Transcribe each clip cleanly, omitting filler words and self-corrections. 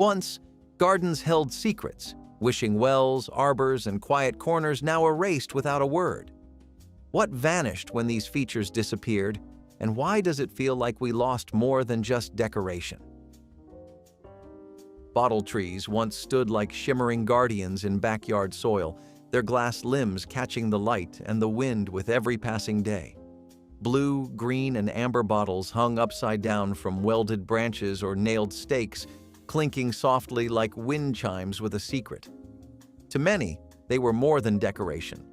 Once, gardens held secrets, wishing wells, arbors, and quiet corners now erased without a word. What vanished when these features disappeared, and why does it feel like we lost more than just decoration? Bottle trees once stood like shimmering guardians in backyard soil, their glass limbs catching the light and the wind with every passing day. Blue, green, and amber bottles hung upside down from welded branches or nailed stakes, clinking softly like wind chimes with a secret. To many, they were more than decoration.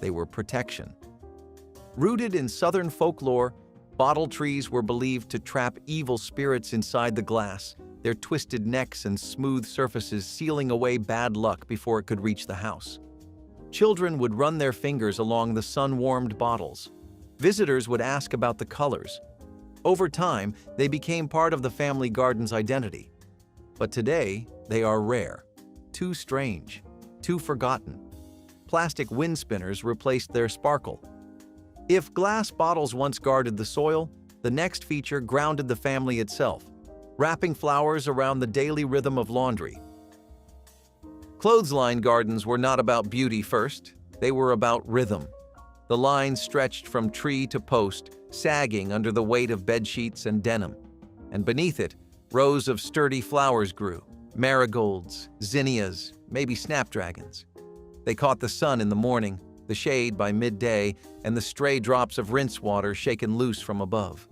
They were protection. Rooted in Southern folklore, bottle trees were believed to trap evil spirits inside the glass, their twisted necks and smooth surfaces sealing away bad luck before it could reach the house. Children would run their fingers along the sun-warmed bottles. Visitors would ask about the colors. Over time, they became part of the family garden's identity. But today, they are rare, too strange, too forgotten. Plastic wind spinners replaced their sparkle. If glass bottles once guarded the soil, the next feature grounded the family itself, wrapping flowers around the daily rhythm of laundry. Clothesline gardens were not about beauty first, they were about rhythm. The lines stretched from tree to post, sagging under the weight of bedsheets and denim. And beneath it, rows of sturdy flowers grew, marigolds, zinnias, maybe snapdragons. They caught the sun in the morning, the shade by midday, and the stray drops of rinse water shaken loose from above.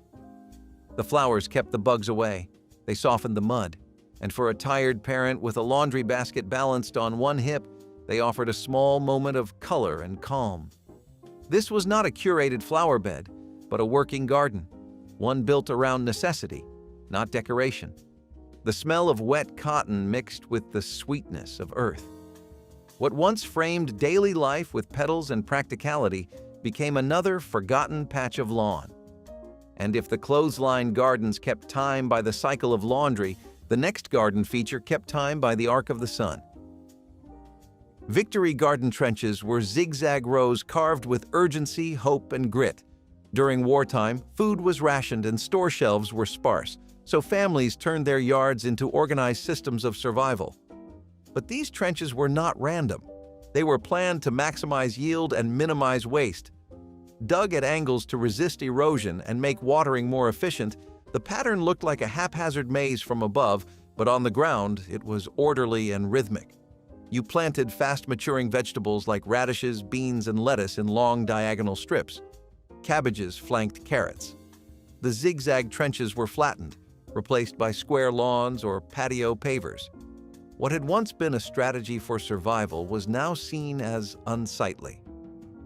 The flowers kept the bugs away. They softened the mud, and for a tired parent with a laundry basket balanced on one hip, they offered a small moment of color and calm. This was not a curated flower bed, but a working garden, one built around necessity, not decoration. The smell of wet cotton mixed with the sweetness of earth. What once framed daily life with petals and practicality became another forgotten patch of lawn. And if the clothesline gardens kept time by the cycle of laundry, the next garden feature kept time by the arc of the sun. Victory garden trenches were zigzag rows carved with urgency, hope, and grit. During wartime, food was rationed and store shelves were sparse, so families turned their yards into organized systems of survival. But these trenches were not random. They were planned to maximize yield and minimize waste. Dug at angles to resist erosion and make watering more efficient, the pattern looked like a haphazard maze from above, but on the ground, it was orderly and rhythmic. You planted fast-maturing vegetables like radishes, beans, and lettuce in long diagonal strips. Cabbages flanked carrots. The zigzag trenches were flattened, replaced by square lawns or patio pavers. What had once been a strategy for survival was now seen as unsightly.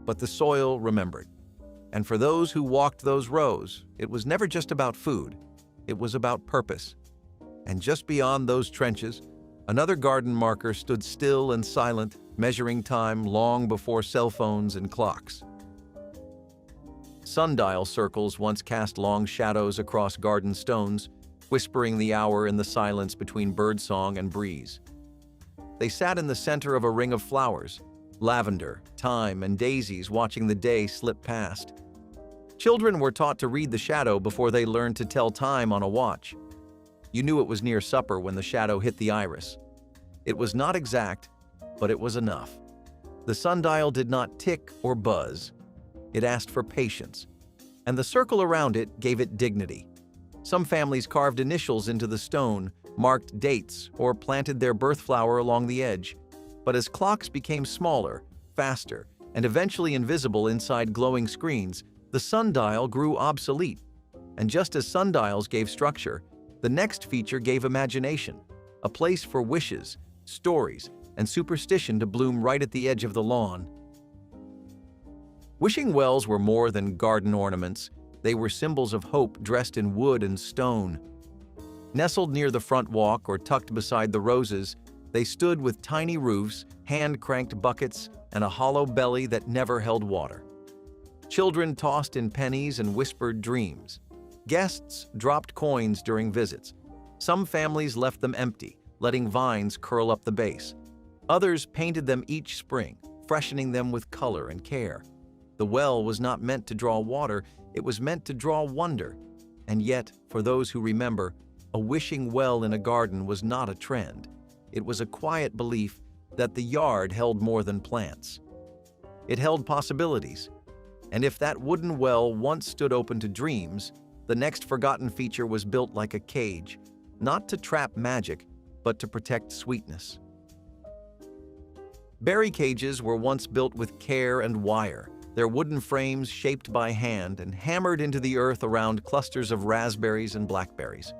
But the soil remembered. And for those who walked those rows, it was never just about food. It was about purpose. And just beyond those trenches, another garden marker stood still and silent, measuring time long before cell phones and clocks. Sundial circles once cast long shadows across garden stones, whispering the hour in the silence between birdsong and breeze. They sat in the center of a ring of flowers, lavender, thyme, and daisies watching the day slip past. Children were taught to read the shadow before they learned to tell time on a watch. You knew it was near supper when the shadow hit the iris. It was not exact, but it was enough. The sundial did not tick or buzz. It asked for patience, and the circle around it gave it dignity. Some families carved initials into the stone, marked dates, or planted their birth flower along the edge. But as clocks became smaller, faster, and eventually invisible inside glowing screens, the sundial grew obsolete. And just as sundials gave structure, the next feature gave imagination, a place for wishes, stories, and superstition to bloom right at the edge of the lawn. Wishing wells were more than garden ornaments. They were symbols of hope dressed in wood and stone. Nestled near the front walk or tucked beside the roses, they stood with tiny roofs, hand-cranked buckets, and a hollow belly that never held water. Children tossed in pennies and whispered dreams. Guests dropped coins during visits. Some families left them empty, letting vines curl up the base. Others painted them each spring, freshening them with color and care. The well was not meant to draw water, it was meant to draw wonder. And yet, for those who remember, A wishing well in a garden was not a trend. It was a quiet belief that the yard held more than plants. It held possibilities. And if that wooden well once stood open to dreams, the next forgotten feature was built like a cage, not to trap magic, but to protect sweetness. Berry cages were once built with care and wire, their wooden frames shaped by hand and hammered into the earth around clusters of raspberries and blackberries.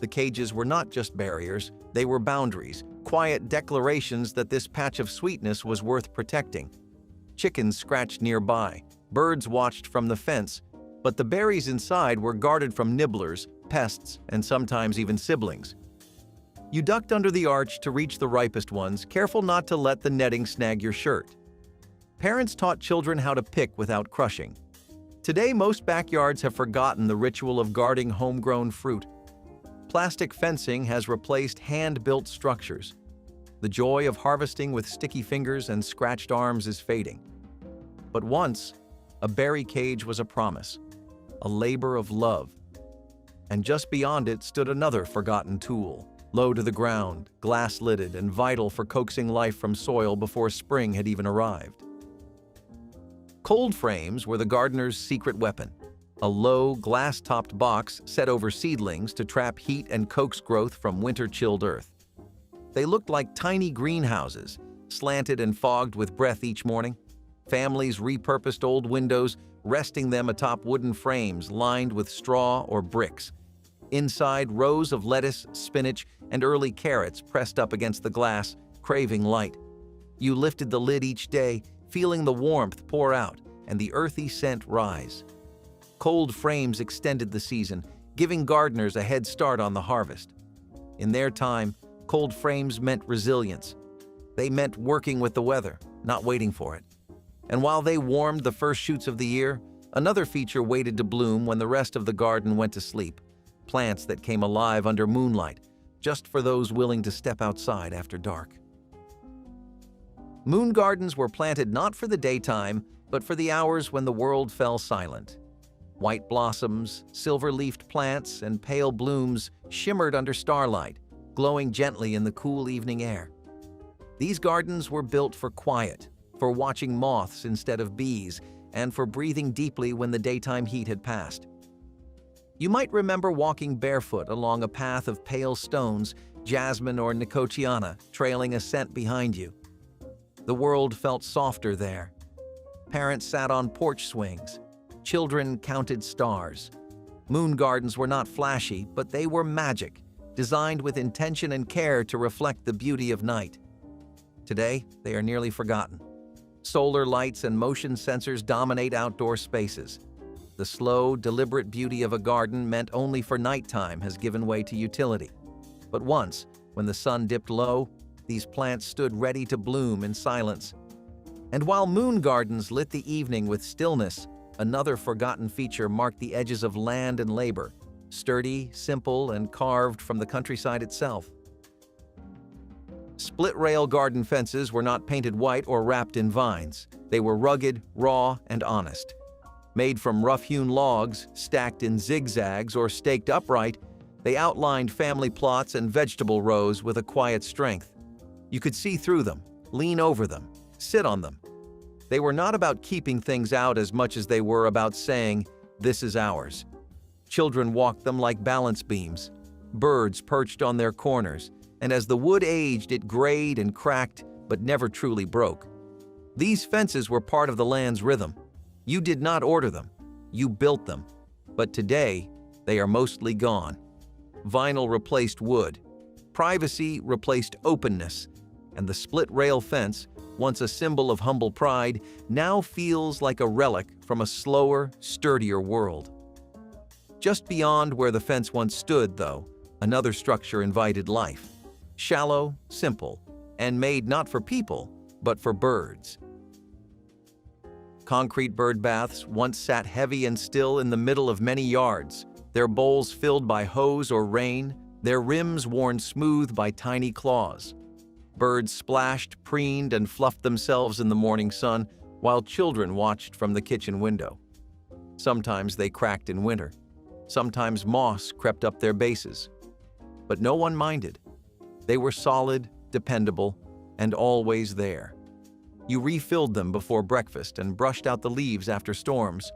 The cages were not just barriers, they were boundaries, quiet declarations that this patch of sweetness was worth protecting. Chickens scratched nearby, birds watched from the fence, but the berries inside were guarded from nibblers, pests, and sometimes even siblings. You ducked under the arch to reach the ripest ones, careful not to let the netting snag your shirt. Parents taught children how to pick without crushing. Today, most backyards have forgotten the ritual of guarding homegrown fruit. Plastic fencing has replaced hand-built structures. The joy of harvesting with sticky fingers and scratched arms is fading. But once, a berry cage was a promise, a labor of love. And just beyond it stood another forgotten tool, low to the ground, glass-lidded, and vital for coaxing life from soil before spring had even arrived. Cold frames were the gardener's secret weapon, a low, glass-topped box set over seedlings to trap heat and coax growth from winter-chilled earth. They looked like tiny greenhouses, slanted and fogged with breath each morning. Families repurposed old windows, resting them atop wooden frames lined with straw or bricks. Inside, rows of lettuce, spinach, and early carrots pressed up against the glass, craving light. You lifted the lid each day, feeling the warmth pour out and the earthy scent rise. Cold frames extended the season, giving gardeners a head start on the harvest. In their time, cold frames meant resilience. They meant working with the weather, not waiting for it. And while they warmed the first shoots of the year, another feature waited to bloom when the rest of the garden went to sleep. Plants that came alive under moonlight, just for those willing to step outside after dark. Moon gardens were planted not for the daytime, but for the hours when the world fell silent. White blossoms, silver-leafed plants, and pale blooms shimmered under starlight, glowing gently in the cool evening air. These gardens were built for quiet, for watching moths instead of bees, and for breathing deeply when the daytime heat had passed. You might remember walking barefoot along a path of pale stones, jasmine or nicotiana, trailing a scent behind you. The world felt softer there. Parents sat on porch swings. Children counted stars. Moon gardens were not flashy, but they were magic, designed with intention and care to reflect the beauty of night. Today, they are nearly forgotten. Solar lights and motion sensors dominate outdoor spaces. The slow, deliberate beauty of a garden meant only for nighttime has given way to utility. But once, when the sun dipped low, these plants stood ready to bloom in silence. And while moon gardens lit the evening with stillness, another forgotten feature marked the edges of land and labor, sturdy, simple, and carved from the countryside itself. Split-rail garden fences were not painted white or wrapped in vines. They were rugged, raw, and honest. Made from rough-hewn logs, stacked in zigzags or staked upright, they outlined family plots and vegetable rows with a quiet strength. You could see through them, lean over them, sit on them. They were not about keeping things out as much as they were about saying, "This is ours." Children walked them like balance beams. Birds perched on their corners, and as the wood aged, it grayed and cracked, but never truly broke. These fences were part of the land's rhythm. You did not order them, you built them. But today, they are mostly gone. Vinyl replaced wood. Privacy replaced openness. And the split-rail fence, once a symbol of humble pride, now feels like a relic from a slower, sturdier world. Just beyond where the fence once stood, though, another structure invited life. Shallow, simple, and made not for people, but for birds. Concrete bird baths once sat heavy and still in the middle of many yards, their bowls filled by hose or rain, their rims worn smooth by tiny claws. Birds splashed, preened, and fluffed themselves in the morning sun, while children watched from the kitchen window. Sometimes they cracked in winter. Sometimes moss crept up their bases. but no one minded. They were solid, dependable, and always there. You refilled them before breakfast and brushed out the leaves after storms.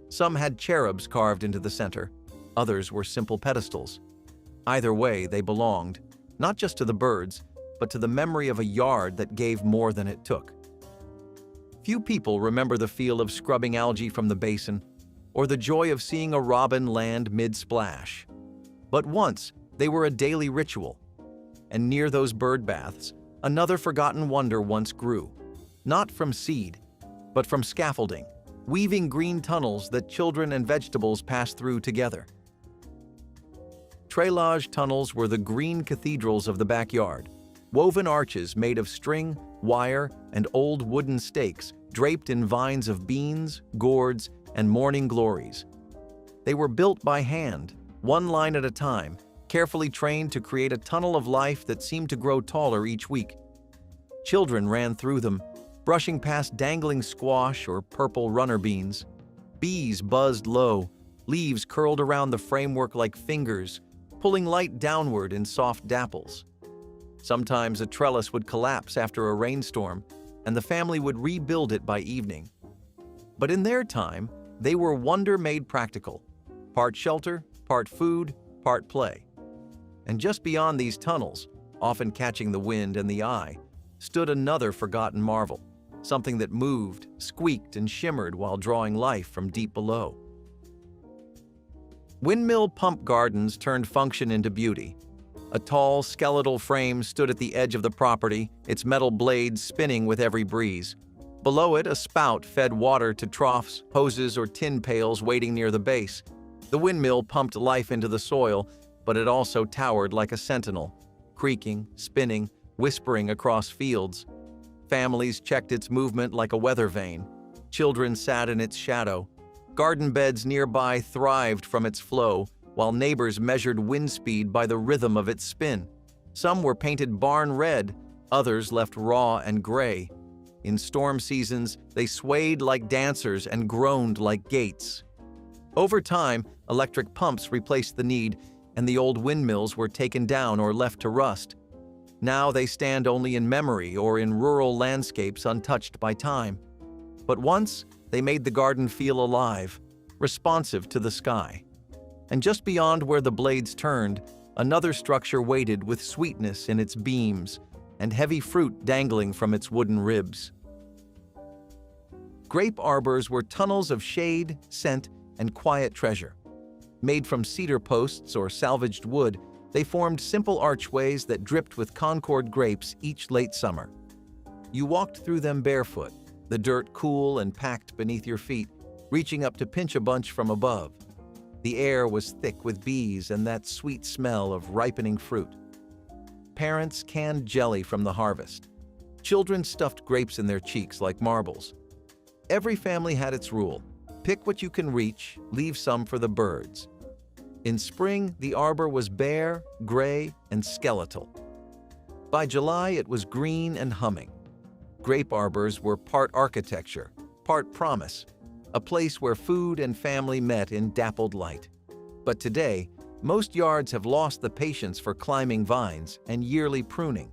Some had cherubs carved into the center, others were simple pedestals. Either way, they belonged, not just to the birds, but to the memory of a yard that gave more than it took. Few people remember the feel of scrubbing algae from the basin, or the joy of seeing a robin land mid-splash. But once, they were a daily ritual. And near those bird baths, another forgotten wonder once grew. Not from seed, but from scaffolding, weaving green tunnels that children and vegetables passed through together. Treillage tunnels were the green cathedrals of the backyard, woven arches made of string, wire, and old wooden stakes draped in vines of beans, gourds, and morning glories. They were built by hand, one line at a time, carefully trained to create a tunnel of life that seemed to grow taller each week. Children ran through them, brushing past dangling squash or purple runner beans. Bees buzzed low, leaves curled around the framework like fingers, pulling light downward in soft dapples. Sometimes a trellis would collapse after a rainstorm, and the family would rebuild it by evening. But in their time, they were wonder made practical, part shelter, part food, part play. And just beyond these tunnels, often catching the wind and the eye, stood another forgotten marvel, something that moved, squeaked, and shimmered while drawing life from deep below. Windmill pump gardens turned function into beauty. A tall, skeletal frame stood at the edge of the property, its metal blades spinning with every breeze. Below it, a spout fed water to troughs, hoses, or tin pails waiting near the base. The windmill pumped life into the soil, but it also towered like a sentinel, creaking, spinning, whispering across fields. Families checked its movement like a weather vane. Children sat in its shadow. Garden beds nearby thrived from its flow, while neighbors measured wind speed by the rhythm of its spin. Some were painted barn red, others left raw and gray. In storm seasons, they swayed like dancers and groaned like gates. Over time, electric pumps replaced the need, and the old windmills were taken down or left to rust. Now they stand only in memory or in rural landscapes untouched by time. But once, they made the garden feel alive, responsive to the sky. And just beyond where the blades turned, another structure waited with sweetness in its beams and heavy fruit dangling from its wooden ribs. Grape arbors were tunnels of shade, scent, and quiet treasure. Made from cedar posts or salvaged wood, they formed simple archways that dripped with Concord grapes each late summer. You walked through them barefoot, the dirt cool and packed beneath your feet, reaching up to pinch a bunch from above. The air was thick with bees and that sweet smell of ripening fruit. Parents canned jelly from the harvest. Children stuffed grapes in their cheeks like marbles. Every family had its rule. Pick what you can reach, leave some for the birds. In spring, the arbor was bare, gray, and skeletal. By July, it was green and humming. Grape arbors were part architecture, part promise, a place where food and family met in dappled light. But today, most yards have lost the patience for climbing vines and yearly pruning.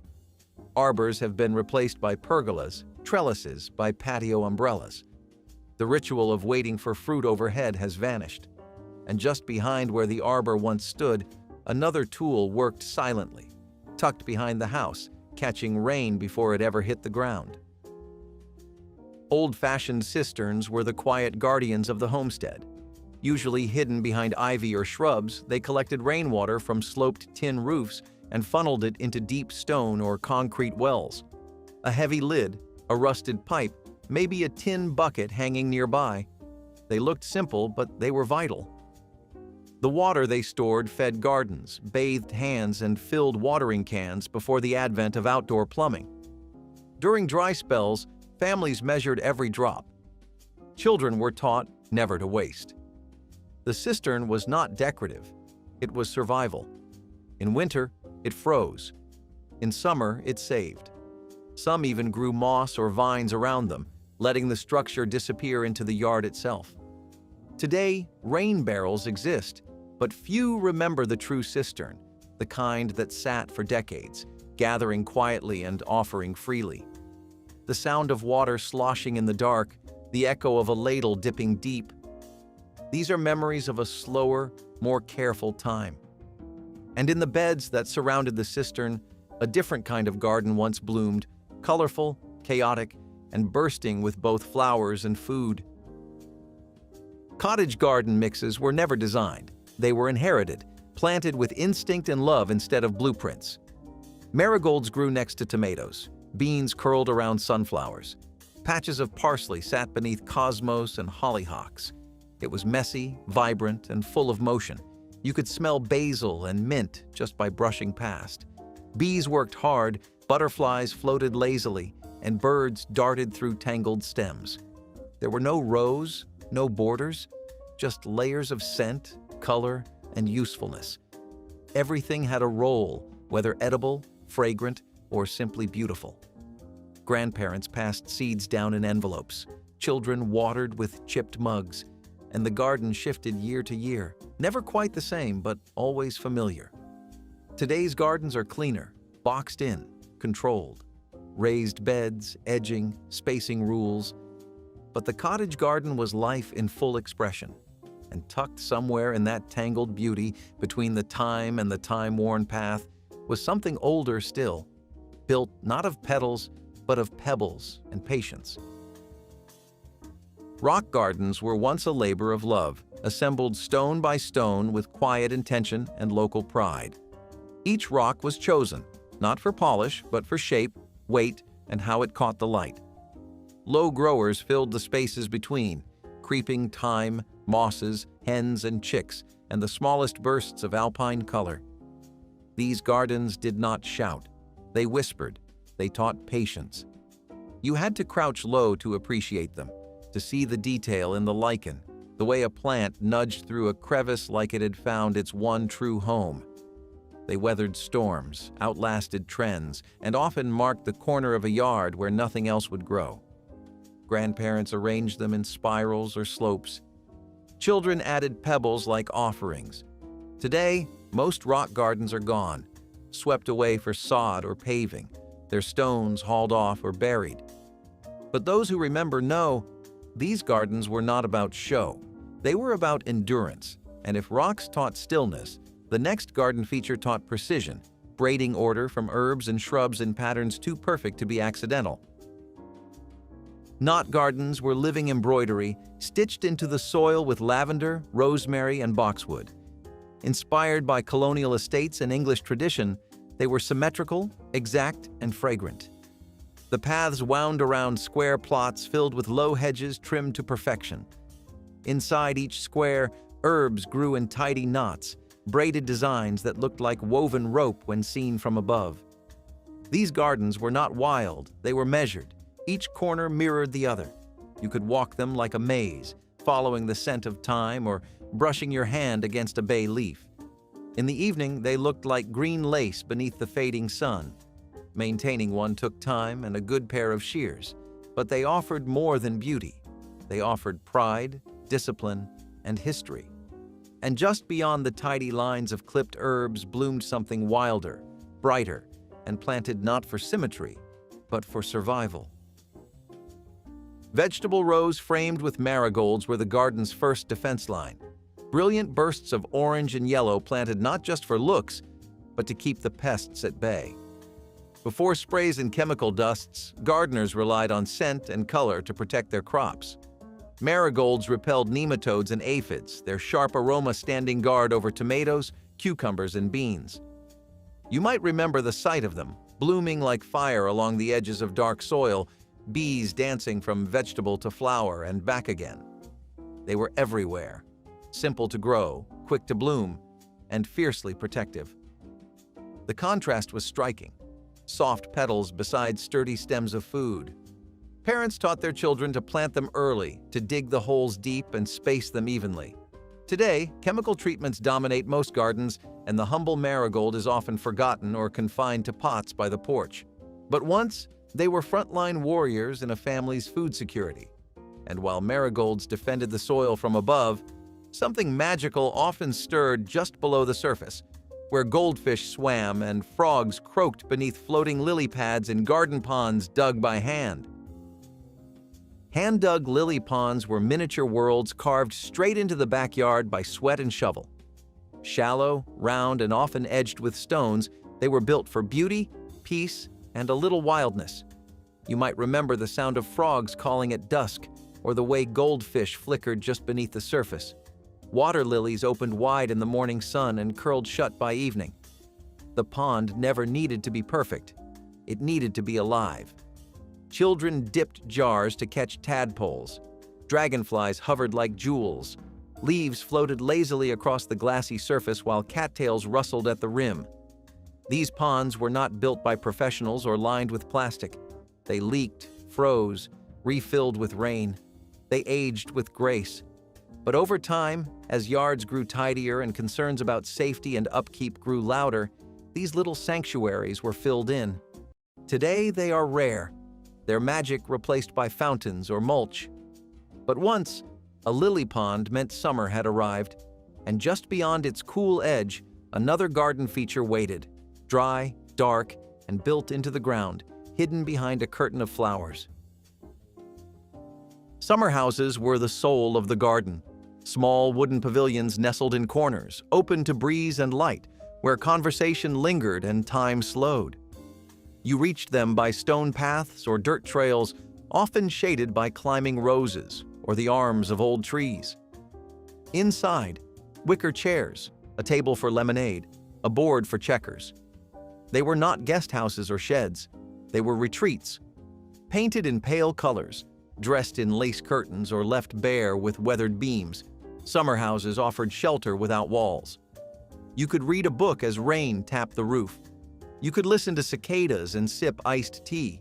Arbors have been replaced by pergolas, trellises by patio umbrellas. The ritual of waiting for fruit overhead has vanished. And just behind where the arbor once stood, another tool worked silently, tucked behind the house, catching rain before it ever hit the ground. Old-fashioned cisterns were the quiet guardians of the homestead. Usually hidden behind ivy or shrubs, they collected rainwater from sloped tin roofs and funneled it into deep stone or concrete wells. A heavy lid, a rusted pipe, maybe a tin bucket hanging nearby. They looked simple, but they were vital. The water they stored fed gardens, bathed hands, and filled watering cans before the advent of outdoor plumbing. During dry spells, families measured every drop. Children were taught never to waste. The cistern was not decorative, it was survival. In winter, it froze. In summer, it saved. Some even grew moss or vines around them, letting the structure disappear into the yard itself. Today, rain barrels exist, but few remember the true cistern, the kind that sat for decades, gathering quietly and offering freely. The sound of water sloshing in the dark, the echo of a ladle dipping deep. These are memories of a slower, more careful time. And in the beds that surrounded the cistern, a different kind of garden once bloomed, colorful, chaotic, and bursting with both flowers and food. Cottage garden mixes were never designed. They were inherited, planted with instinct and love instead of blueprints. Marigolds grew next to tomatoes, beans curled around sunflowers. Patches of parsley sat beneath cosmos and hollyhocks. It was messy, vibrant, and full of motion. You could smell basil and mint just by brushing past. Bees worked hard, butterflies floated lazily, and birds darted through tangled stems. There were no rows, no borders, just layers of scent, color, and usefulness. Everything had a role, whether edible, fragrant, or simply beautiful. Grandparents passed seeds down in envelopes. Children watered with chipped mugs, and the garden shifted year to year, never quite the same, but always familiar. Today's gardens are cleaner, boxed in, controlled. Raised beds, edging, spacing rules. But the cottage garden was life in full expression, and tucked somewhere in that tangled beauty between the time and the time-worn path was something older still, built not of petals, but of pebbles and patience. Rock gardens were once a labor of love, assembled stone by stone with quiet intention and local pride. Each rock was chosen, not for polish, but for shape, weight, and how it caught the light. Low growers filled the spaces between, creeping thyme, mosses, hens, and chicks, and the smallest bursts of alpine color. These gardens did not shout. They whispered. They taught patience. You had to crouch low to appreciate them, to see the detail in the lichen, the way a plant nudged through a crevice like it had found its one true home. They weathered storms, outlasted trends, and often marked the corner of a yard where nothing else would grow. Grandparents arranged them in spirals or slopes. Children added pebbles like offerings. Today, most rock gardens are gone, swept away for sod or paving, their stones hauled off or buried. But those who remember know, these gardens were not about show. They were about endurance, and if rocks taught stillness, the next garden feature taught precision, braiding order from herbs and shrubs in patterns too perfect to be accidental. Knot gardens were living embroidery, stitched into the soil with lavender, rosemary, and boxwood. Inspired by colonial estates and English tradition, they were symmetrical, exact, and fragrant. The paths wound around square plots filled with low hedges trimmed to perfection. Inside each square, herbs grew in tidy knots, braided designs that looked like woven rope when seen from above. These gardens were not wild, they were measured. Each corner mirrored the other. You could walk them like a maze, following the scent of thyme or brushing your hand against a bay leaf. In the evening, they looked like green lace beneath the fading sun. Maintaining one took time and a good pair of shears, but they offered more than beauty. They offered pride, discipline, and history. And just beyond the tidy lines of clipped herbs bloomed something wilder, brighter, and planted not for symmetry, but for survival. Vegetable rows framed with marigolds were the garden's first defense line. Brilliant bursts of orange and yellow planted not just for looks, but to keep the pests at bay. Before sprays and chemical dusts, gardeners relied on scent and color to protect their crops. Marigolds repelled nematodes and aphids, their sharp aroma standing guard over tomatoes, cucumbers, and beans. You might remember the sight of them, blooming like fire along the edges of dark soil, bees dancing from vegetable to flower and back again. They were everywhere, simple to grow, quick to bloom, and fiercely protective. The contrast was striking. Soft petals beside sturdy stems of food. Parents taught their children to plant them early, to dig the holes deep and space them evenly. Today, chemical treatments dominate most gardens, and the humble marigold is often forgotten or confined to pots by the porch. But once, they were frontline warriors in a family's food security. And while marigolds defended the soil from above, something magical often stirred just below the surface. where goldfish swam and frogs croaked beneath floating lily pads in garden ponds dug by hand. Hand-dug lily ponds were miniature worlds carved straight into the backyard by sweat and shovel. Shallow, round, and often edged with stones, they were built for beauty, peace, and a little wildness. You might remember the sound of frogs calling at dusk, or the way goldfish flickered just beneath the surface. Water lilies opened wide in the morning sun and curled shut by evening. The pond never needed to be perfect. It needed to be alive. Children dipped jars to catch tadpoles. Dragonflies hovered like jewels. Leaves floated lazily across the glassy surface while cattails rustled at the rim. These ponds were not built by professionals or lined with plastic. They leaked, froze, refilled with rain. They aged with grace. But over time, as yards grew tidier and concerns about safety and upkeep grew louder, these little sanctuaries were filled in. Today, they are rare, their magic replaced by fountains or mulch. But once, a lily pond meant summer had arrived, and just beyond its cool edge, another garden feature waited, dry, dark, and built into the ground, hidden behind a curtain of flowers. Summer houses were the soul of the garden. Small wooden pavilions nestled in corners, open to breeze and light, where conversation lingered and time slowed. You reached them by stone paths or dirt trails, often shaded by climbing roses or the arms of old trees. Inside, wicker chairs, a table for lemonade, a board for checkers. They were not guest houses or sheds. They were retreats, painted in pale colors, dressed in lace curtains or left bare with weathered beams. Summer houses offered shelter without walls. You could read a book as rain tapped the roof. You could listen to cicadas and sip iced tea.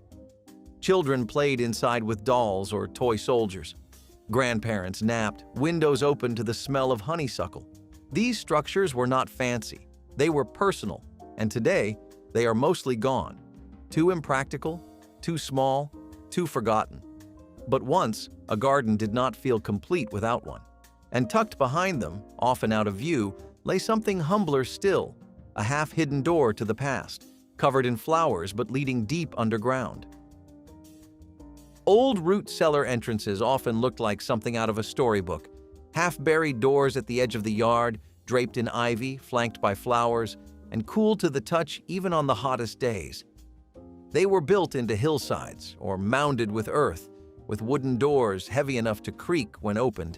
Children played inside with dolls or toy soldiers. Grandparents napped, windows open to the smell of honeysuckle. These structures were not fancy. They were personal, and today they are mostly gone. Too impractical, too small, too forgotten. But once, a garden did not feel complete without one. And tucked behind them, often out of view, lay something humbler still, a half-hidden door to the past, covered in flowers but leading deep underground. Old root cellar entrances often looked like something out of a storybook. Half-buried doors at the edge of the yard, draped in ivy, flanked by flowers, and cool to the touch even on the hottest days. They were built into hillsides or mounded with earth, with wooden doors heavy enough to creak when opened.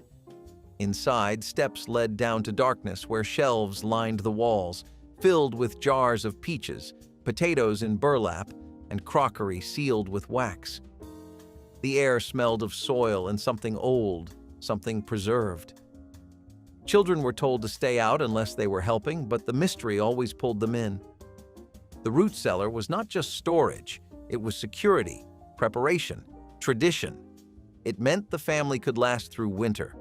Inside, steps led down to darkness where shelves lined the walls, filled with jars of peaches, potatoes in burlap, and crockery sealed with wax. The air smelled of soil and something old, something preserved. Children were told to stay out unless they were helping, but the mystery always pulled them in. The root cellar was not just storage, it was security, preparation, tradition. It meant the family could last through winter.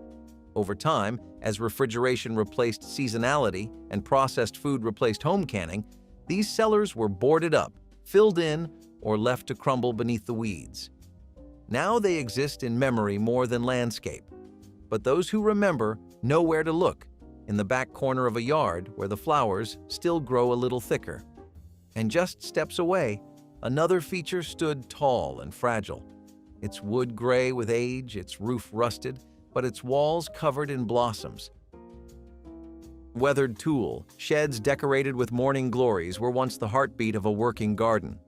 Over time, as refrigeration replaced seasonality and processed food replaced home canning, these cellars were boarded up, filled in, or left to crumble beneath the weeds. Now they exist in memory more than landscape. But those who remember know where to look, in the back corner of a yard where the flowers still grow a little thicker. And just steps away, another feature stood tall and fragile. Its wood gray with age, its roof rusted, but its walls covered in blossoms. Weathered tulle, sheds decorated with morning glories were once the heartbeat of a working garden.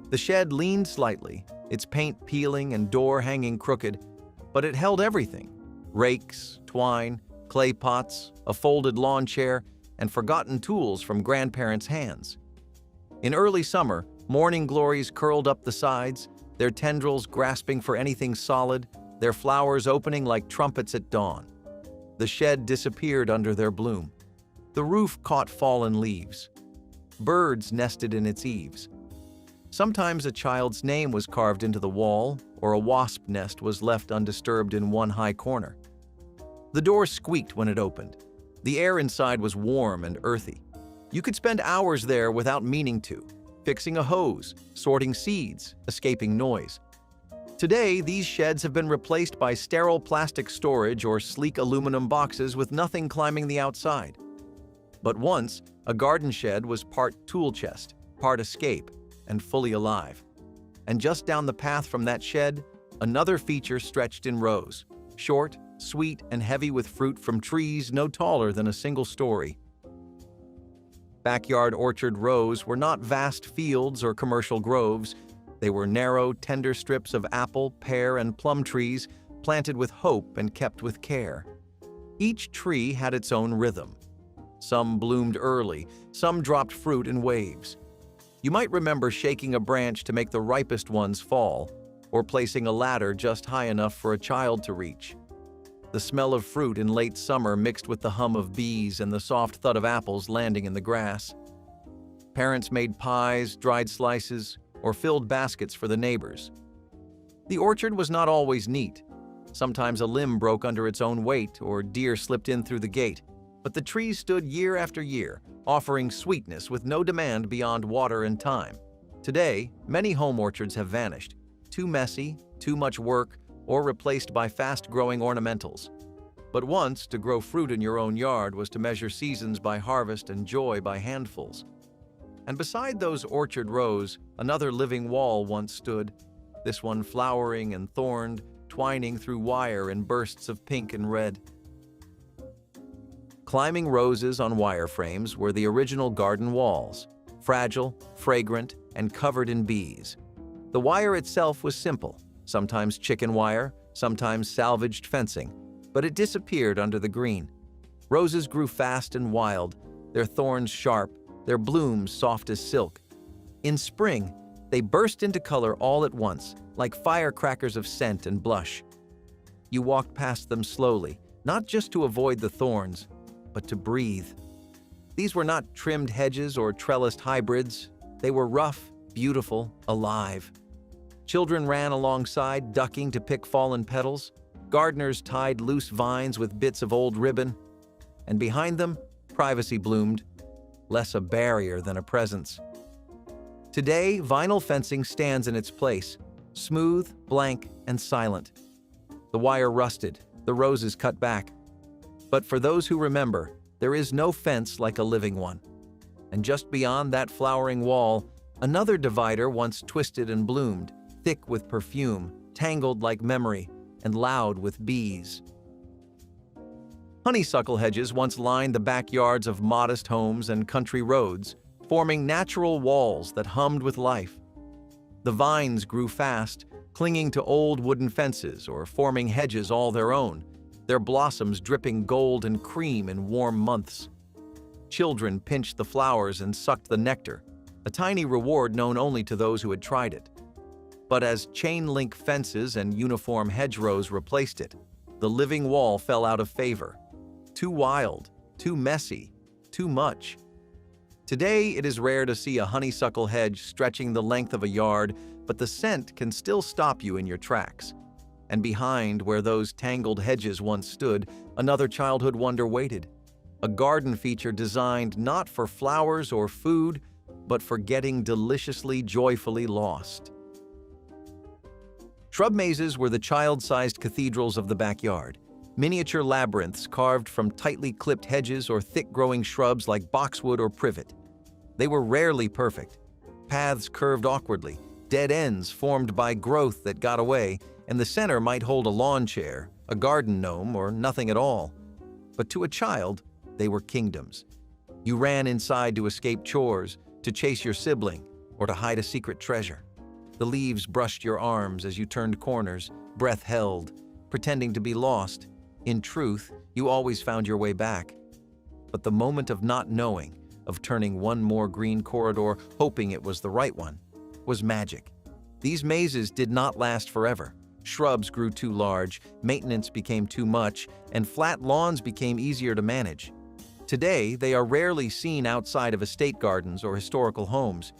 The shed leaned slightly, its paint peeling and door hanging crooked, but it held everything: rakes, twine, clay pots, a folded lawn chair, and forgotten tools from grandparents' hands. In early summer, morning glories curled up the sides, their tendrils grasping for anything solid, their flowers opening like trumpets at dawn. The shed disappeared under their bloom. The roof caught fallen leaves. Birds nested in its eaves. Sometimes a child's name was carved into the wall, or a wasp nest was left undisturbed in one high corner. The door squeaked when it opened. The air inside was warm and earthy. You could spend hours there without meaning to, fixing a hose, sorting seeds, escaping noise. Today, these sheds have been replaced by sterile plastic storage or sleek aluminum boxes with nothing climbing the outside. But once, a garden shed was part tool chest, part escape, and fully alive. And just down the path from that shed, another feature stretched in rows, short, sweet, and heavy with fruit from trees no taller than a single story. Backyard orchard rows were not vast fields or commercial groves. They were narrow, tender strips of apple, pear, and plum trees planted with hope and kept with care. Each tree had its own rhythm. Some bloomed early, some dropped fruit in waves. You might remember shaking a branch to make the ripest ones fall, or placing a ladder just high enough for a child to reach. The smell of fruit in late summer mixed with the hum of bees and the soft thud of apples landing in the grass. Parents made pies, dried slices, or filled baskets for the neighbors. The orchard was not always neat. Sometimes a limb broke under its own weight or deer slipped in through the gate. But the trees stood year after year, offering sweetness with no demand beyond water and time. Today, many home orchards have vanished. Too messy, too much work, or replaced by fast-growing ornamentals. But once, to grow fruit in your own yard was to measure seasons by harvest and joy by handfuls. And beside those orchard rows, another living wall once stood, this one flowering and thorned, twining through wire in bursts of pink and red. Climbing roses on wire frames were the original garden walls, fragile, fragrant, and covered in bees. The wire itself was simple, sometimes chicken wire, sometimes salvaged fencing, but it disappeared under the green. Roses grew fast and wild, their thorns sharp, their blooms soft as silk. In spring, they burst into color all at once, like firecrackers of scent and blush. You walked past them slowly, not just to avoid the thorns, but to breathe. These were not trimmed hedges or trellised hybrids. They were rough, beautiful, alive. Children ran alongside, ducking to pick fallen petals. Gardeners tied loose vines with bits of old ribbon. And behind them, privacy bloomed, less a barrier than a presence. Today, vinyl fencing stands in its place, smooth, blank, and silent. The wire rusted, the roses cut back. But for those who remember, there is no fence like a living one. And just beyond that flowering wall, another divider once twisted and bloomed, thick with perfume, tangled like memory, and loud with bees. Honeysuckle hedges once lined the backyards of modest homes and country roads, forming natural walls that hummed with life. The vines grew fast, clinging to old wooden fences or forming hedges all their own, their blossoms dripping gold and cream in warm months. Children pinched the flowers and sucked the nectar, a tiny reward known only to those who had tried it. But as chain-link fences and uniform hedgerows replaced it, the living wall fell out of favor. Too wild, too messy, too much. Today, it is rare to see a honeysuckle hedge stretching the length of a yard, but the scent can still stop you in your tracks. And behind where those tangled hedges once stood, another childhood wonder waited. A garden feature designed not for flowers or food, but for getting deliciously, joyfully lost. Shrub mazes were the child-sized cathedrals of the backyard, miniature labyrinths carved from tightly clipped hedges or thick-growing shrubs like boxwood or privet. They were rarely perfect. Paths curved awkwardly, dead ends formed by growth that got away, and the center might hold a lawn chair, a garden gnome, or nothing at all. But to a child, they were kingdoms. You ran inside to escape chores, to chase your sibling, or to hide a secret treasure. The leaves brushed your arms as you turned corners, breath held, pretending to be lost. In truth, you always found your way back. But the moment of not knowing, of turning one more green corridor, hoping it was the right one, was magic. These mazes did not last forever. Shrubs grew too large, maintenance became too much, and flat lawns became easier to manage. Today, they are rarely seen outside of estate gardens or historical homes.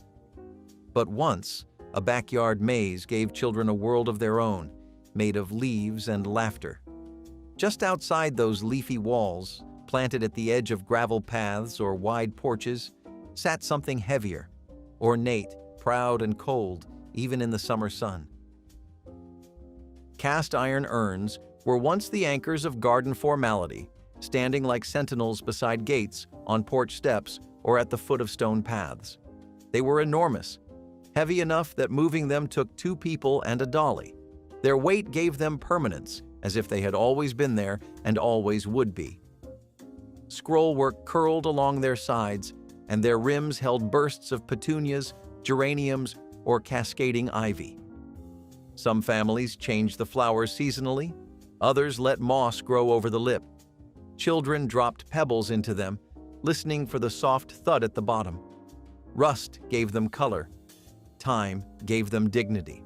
But once, a backyard maze gave children a world of their own, made of leaves and laughter. Just outside those leafy walls, planted at the edge of gravel paths or wide porches, sat something heavier, ornate, proud and cold, even in the summer sun. Cast iron urns were once the anchors of garden formality, standing like sentinels beside gates, on porch steps, or at the foot of stone paths. They were enormous, heavy enough that moving them took 2 people and a dolly. Their weight gave them permanence, as if they had always been there and always would be. Scrollwork curled along their sides, and their rims held bursts of petunias, geraniums, or cascading ivy. Some families changed the flowers seasonally, others let moss grow over the lip. Children dropped pebbles into them, listening for the soft thud at the bottom. Rust gave them color. Time gave them dignity.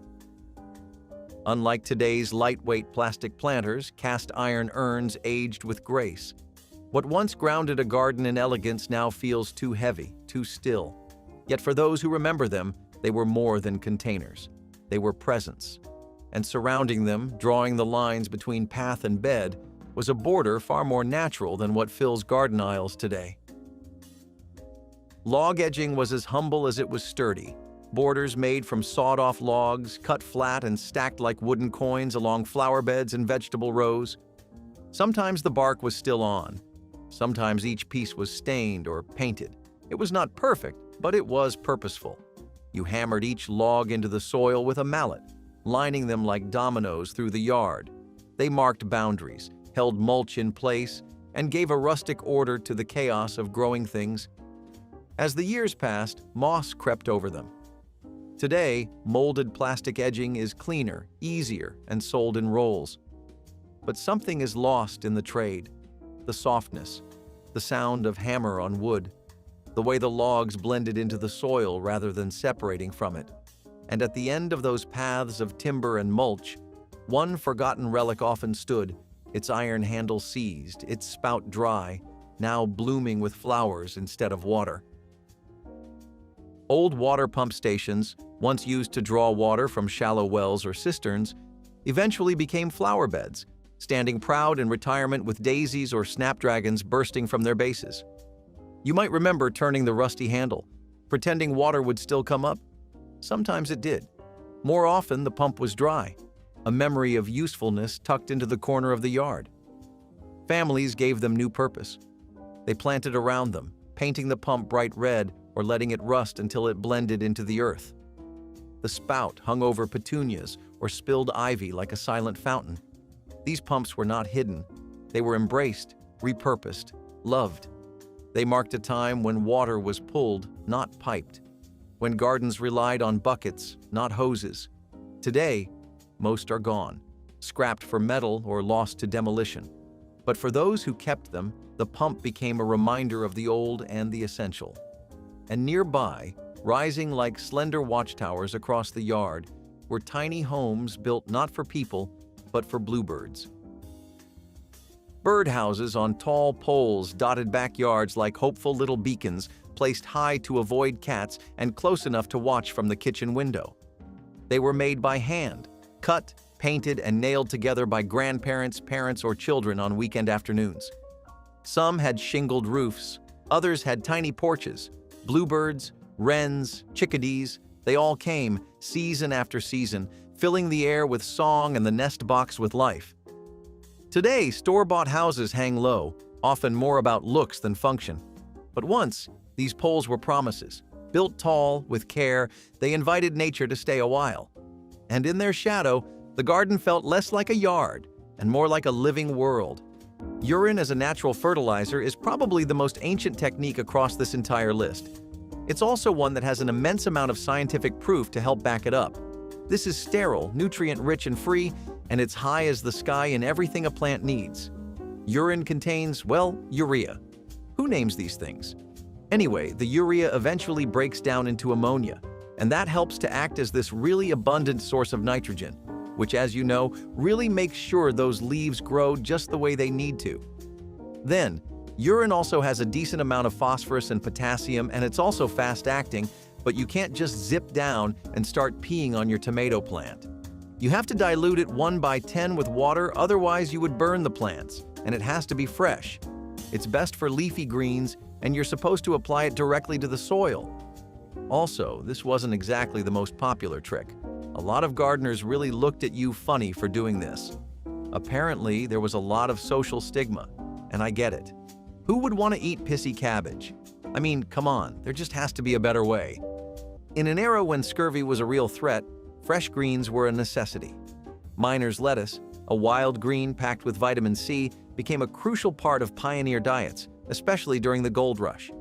Unlike today's lightweight plastic planters, cast iron urns aged with grace. What once grounded a garden in elegance now feels too heavy, too still. Yet for those who remember them, they were more than containers. They were presents. And surrounding them, drawing the lines between path and bed, was a border far more natural than what fills garden aisles today. Log edging was as humble as it was sturdy. Borders made from sawed-off logs, cut flat and stacked like wooden coins along flower beds and vegetable rows. Sometimes the bark was still on. Sometimes each piece was stained or painted. It was not perfect, but it was purposeful. You hammered each log into the soil with a mallet, lining them like dominoes through the yard. They marked boundaries, held mulch in place, and gave a rustic order to the chaos of growing things. As the years passed, moss crept over them. Today, molded plastic edging is cleaner, easier, and sold in rolls. But something is lost in the trade. The softness, the sound of hammer on wood, the way the logs blended into the soil rather than separating from it. And at the end of those paths of timber and mulch, one forgotten relic often stood, its iron handle seized, its spout dry, now blooming with flowers instead of water. Old water pump stations, once used to draw water from shallow wells or cisterns, eventually became flower beds, standing proud in retirement with daisies or snapdragons bursting from their bases. You might remember turning the rusty handle, pretending water would still come up. Sometimes it did. More often, the pump was dry, a memory of usefulness tucked into the corner of the yard. Families gave them new purpose. They planted around them, painting the pump bright red or letting it rust until it blended into the earth. The spout hung over petunias or spilled ivy like a silent fountain. These pumps were not hidden. They were embraced, repurposed, loved. They marked a time when water was pulled, not piped, when gardens relied on buckets, not hoses. Today, most are gone, scrapped for metal or lost to demolition. But for those who kept them, the pump became a reminder of the old and the essential. And nearby, rising like slender watchtowers across the yard, were tiny homes built not for people, but for bluebirds. Birdhouses on tall poles dotted backyards like hopeful little beacons, placed high to avoid cats and close enough to watch from the kitchen window. They were made by hand, cut, painted, and nailed together by grandparents, parents, or children on weekend afternoons. Some had shingled roofs, others had tiny porches. Bluebirds, wrens, chickadees, they all came, season after season, filling the air with song and the nest box with life. Today, store-bought houses hang low, often more about looks than function. But once, these poles were promises. Built tall, with care, they invited nature to stay a while. And in their shadow, the garden felt less like a yard and more like a living world. Urine as a natural fertilizer is probably the most ancient technique across this entire list. It's also one that has an immense amount of scientific proof to help back it up. This is sterile, nutrient-rich and free, and it's high as the sky in everything a plant needs. Urine contains, well, urea. Who names these things? Anyway, the urea eventually breaks down into ammonia, and that helps to act as this really abundant source of nitrogen, which, as you know, really makes sure those leaves grow just the way they need to. Then, urine also has a decent amount of phosphorus and potassium, and it's also fast-acting, but you can't just zip down and start peeing on your tomato plant. You have to dilute it 1/10 with water, otherwise you would burn the plants, and it has to be fresh. It's best for leafy greens, and you're supposed to apply it directly to the soil. Also, this wasn't exactly the most popular trick. A lot of gardeners really looked at you funny for doing this. Apparently, there was a lot of social stigma. And I get it. Who would want to eat pissy cabbage? I mean, come on, there just has to be a better way. In an era when scurvy was a real threat, fresh greens were a necessity. Miner's lettuce, a wild green packed with vitamin C, became a crucial part of pioneer diets, especially during the gold rush.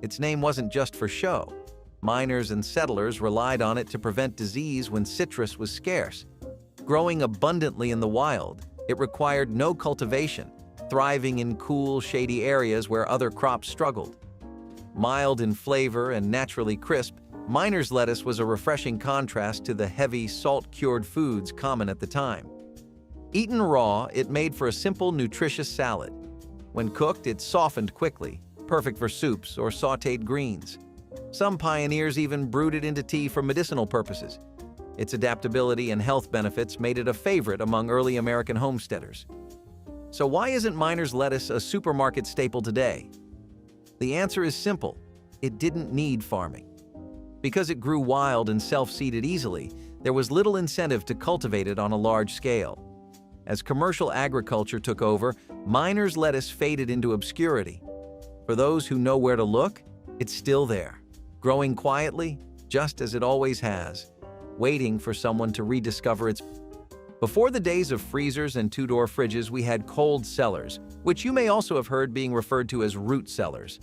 Its name wasn't just for show. Miners and settlers relied on it to prevent disease when citrus was scarce. Growing abundantly in the wild, it required no cultivation, thriving in cool, shady areas where other crops struggled. Mild in flavor and naturally crisp, miner's lettuce was a refreshing contrast to the heavy, salt-cured foods common at the time. Eaten raw, it made for a simple, nutritious salad. When cooked, it softened quickly, perfect for soups or sautéed greens. Some pioneers even brewed it into tea for medicinal purposes. Its adaptability and health benefits made it a favorite among early American homesteaders. So why isn't miner's lettuce a supermarket staple today? The answer is simple: it didn't need farming. Because it grew wild and self-seeded easily, there was little incentive to cultivate it on a large scale. As commercial agriculture took over, miner's lettuce faded into obscurity. For those who know where to look, it's still there, growing quietly, just as it always has, waiting for someone to rediscover its. Before the days of freezers and two-door fridges, we had cold cellars, which you may also have heard being referred to as root cellars.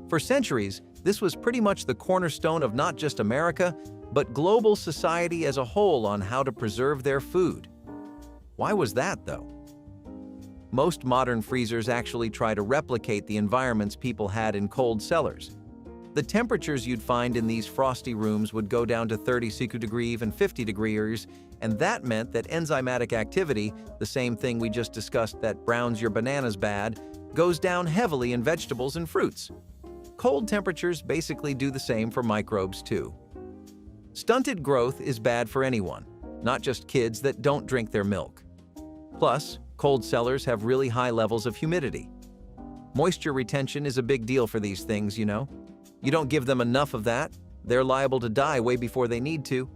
For centuries, this was pretty much the cornerstone of not just America, but global society as a whole on how to preserve their food. Why was that, though? Most modern freezers actually try to replicate the environments people had in cold cellars. The temperatures you'd find in these frosty rooms would go down to 30 degrees and 50 degrees, and that meant that enzymatic activity, the same thing we just discussed that browns your bananas bad, goes down heavily in vegetables and fruits. Cold temperatures basically do the same for microbes too. Stunted growth is bad for anyone, not just kids that don't drink their milk. Plus, cold cellars have really high levels of humidity. Moisture retention is a big deal for these things, you know. You don't give them enough of that, they're liable to die way before they need to.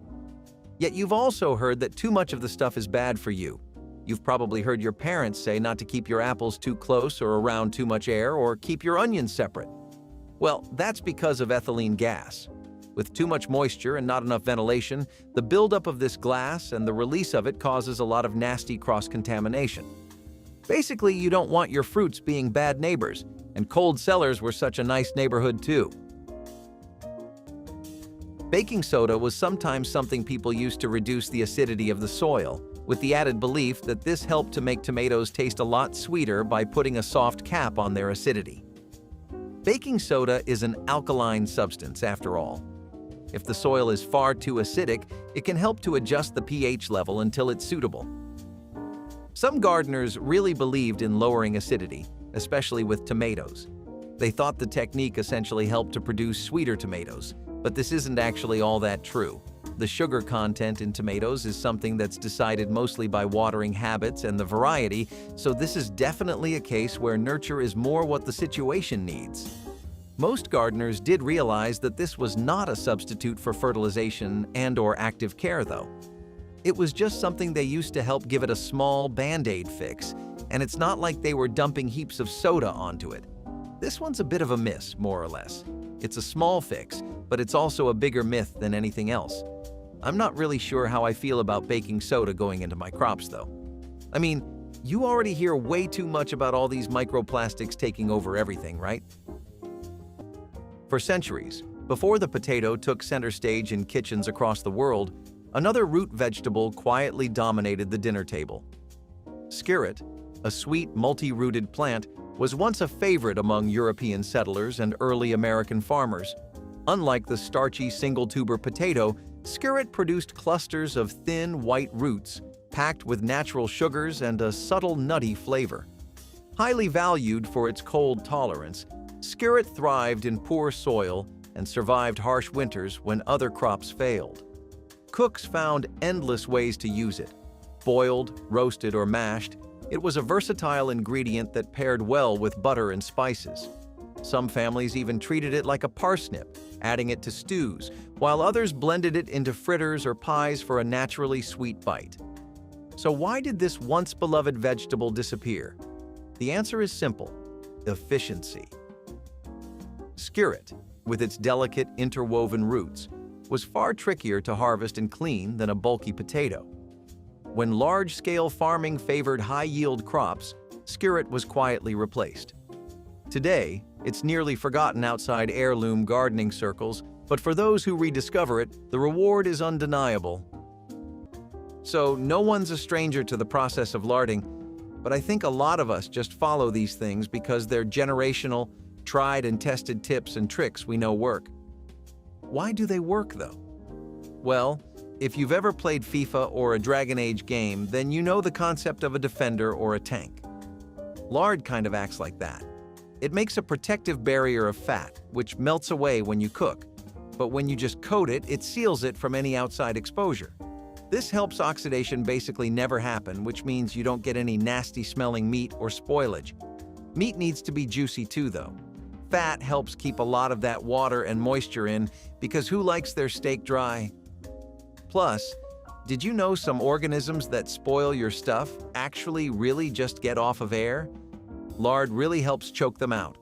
Yet you've also heard that too much of the stuff is bad for you. You've probably heard your parents say not to keep your apples too close or around too much air, or keep your onions separate. Well, that's because of ethylene gas. With too much moisture and not enough ventilation, the buildup of this glass and the release of it causes a lot of nasty cross-contamination. Basically, you don't want your fruits being bad neighbors, and cold cellars were such a nice neighborhood too. Baking soda was sometimes something people used to reduce the acidity of the soil, with the added belief that this helped to make tomatoes taste a lot sweeter by putting a soft cap on their acidity. Baking soda is an alkaline substance, after all. If the soil is far too acidic, it can help to adjust the pH level until it's suitable. Some gardeners really believed in lowering acidity, especially with tomatoes. They thought the technique essentially helped to produce sweeter tomatoes, but this isn't actually all that true. The sugar content in tomatoes is something that's decided mostly by watering habits and the variety, so this is definitely a case where nurture is more what the situation needs. Most gardeners did realize that this was not a substitute for fertilization and/or active care, though. It was just something they used to help give it a small Band-Aid fix, and it's not like they were dumping heaps of soda onto it. This one's a bit of a miss, more or less. It's a small fix, but it's also a bigger myth than anything else. I'm not really sure how I feel about baking soda going into my crops, though. I mean, you already hear way too much about all these microplastics taking over everything, right? For centuries, before the potato took center stage in kitchens across the world, another root vegetable quietly dominated the dinner table. Skirret, a sweet, multi-rooted plant, was once a favorite among European settlers and early American farmers. Unlike the starchy single-tuber potato, skirret produced clusters of thin, white roots, packed with natural sugars and a subtle nutty flavor. Highly valued for its cold tolerance, skirret thrived in poor soil and survived harsh winters when other crops failed. Cooks found endless ways to use it. Boiled, roasted, or mashed, it was a versatile ingredient that paired well with butter and spices. Some families even treated it like a parsnip, adding it to stews, while others blended it into fritters or pies for a naturally sweet bite. So why did this once beloved vegetable disappear? The answer is simple: efficiency. Skirret, with its delicate interwoven roots, was far trickier to harvest and clean than a bulky potato. When large-scale farming favored high-yield crops, skirret was quietly replaced. Today, it's nearly forgotten outside heirloom gardening circles, but for those who rediscover it, the reward is undeniable. So, no one's a stranger to the process of larding, but I think a lot of us just follow these things because they're generational, tried and tested tips and tricks we know work. Why do they work, though? Well, if you've ever played FIFA or a Dragon Age game, then you know the concept of a defender or a tank. Lard kind of acts like that. It makes a protective barrier of fat, which melts away when you cook. But when you just coat it, it seals it from any outside exposure. This helps oxidation basically never happen, which means you don't get any nasty-smelling meat or spoilage. Meat needs to be juicy too, though. Fat helps keep a lot of that water and moisture in, because who likes their steak dry? Plus, did you know some organisms that spoil your stuff actually really just get off of air? Lard really helps choke them out.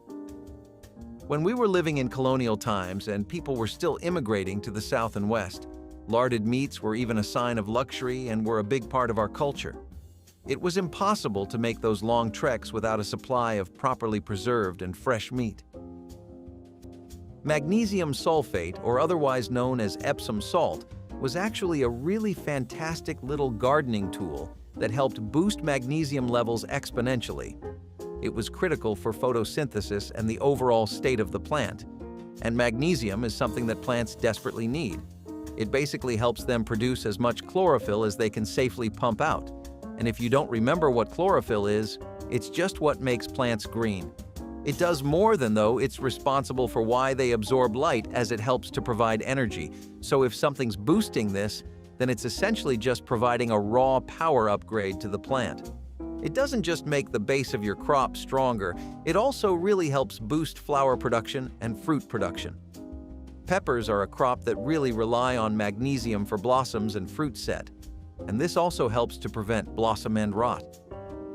When we were living in colonial times and people were still immigrating to the South and West, larded meats were even a sign of luxury and were a big part of our culture. It was impossible to make those long treks without a supply of properly preserved and fresh meat. Magnesium sulfate, or otherwise known as Epsom salt, was actually a really fantastic little gardening tool that helped boost magnesium levels exponentially. It was critical for photosynthesis and the overall state of the plant. And magnesium is something that plants desperately need. It basically helps them produce as much chlorophyll as they can safely pump out. And if you don't remember what chlorophyll is, it's just what makes plants green. It does more than, though, it's responsible for why they absorb light, as it helps to provide energy. So if something's boosting this, then it's essentially just providing a raw power upgrade to the plant. It doesn't just make the base of your crop stronger, it also really helps boost flower production and fruit production. Peppers are a crop that really rely on magnesium for blossoms and fruit set, and this also helps to prevent blossom end rot.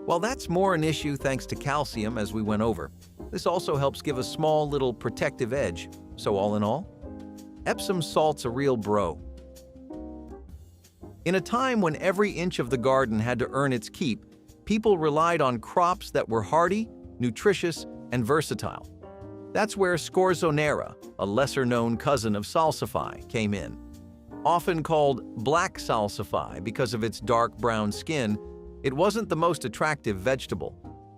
While that's more an issue thanks to calcium, as we went over, this also helps give a small little protective edge. So all in all, Epsom salt's a real bro. In a time when every inch of the garden had to earn its keep, people relied on crops that were hardy, nutritious, and versatile. That's where Scorzonera, a lesser-known cousin of salsify, came in. Often called black salsify because of its dark brown skin, it wasn't the most attractive vegetable,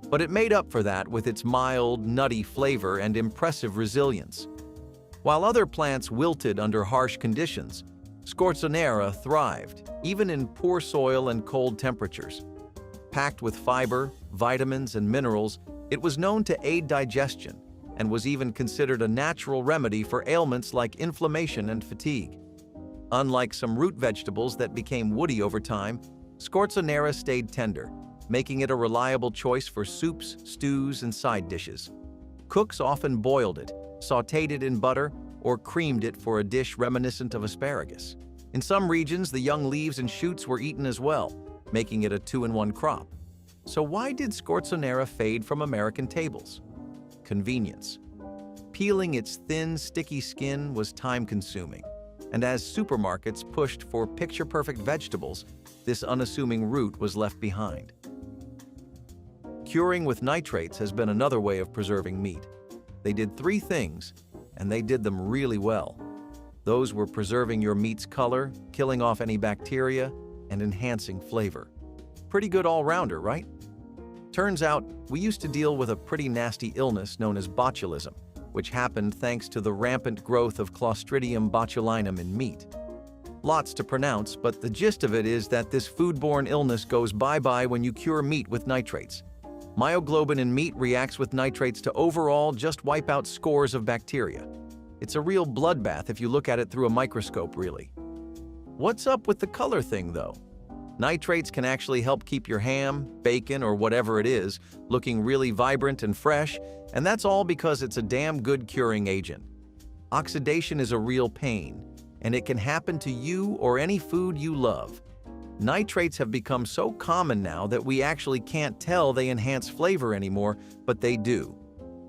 but it made up for that with its mild, nutty flavor and impressive resilience. While other plants wilted under harsh conditions, Scorzonera thrived, even in poor soil and cold temperatures. Packed with fiber, vitamins, and minerals, it was known to aid digestion and was even considered a natural remedy for ailments like inflammation and fatigue. Unlike some root vegetables that became woody over time, Scorzonera stayed tender, making it a reliable choice for soups, stews, and side dishes. Cooks often boiled it, sautéed it in butter, or creamed it for a dish reminiscent of asparagus. In some regions, the young leaves and shoots were eaten as well, making it a two-in-one crop. So why did Scorzonera fade from American tables? Convenience. Peeling its thin, sticky skin was time-consuming, and as supermarkets pushed for picture-perfect vegetables, this unassuming root was left behind. Curing with nitrates has been another way of preserving meat. They did three things, and they did them really well. Those were preserving your meat's color, killing off any bacteria, and enhancing flavor. Pretty good all-rounder, right? Turns out, we used to deal with a pretty nasty illness known as botulism, which happened thanks to the rampant growth of Clostridium botulinum in meat. Lots to pronounce, but the gist of it is that this foodborne illness goes bye-bye when you cure meat with nitrates. Myoglobin in meat reacts with nitrates to overall just wipe out scores of bacteria. It's a real bloodbath if you look at it through a microscope, really. What's up with the color thing, though? Nitrates can actually help keep your ham, bacon, or whatever it is looking really vibrant and fresh, and that's all because it's a damn good curing agent. Oxidation is a real pain, and it can happen to you or any food you love. Nitrates have become so common now that we actually can't tell they enhance flavor anymore, but they do.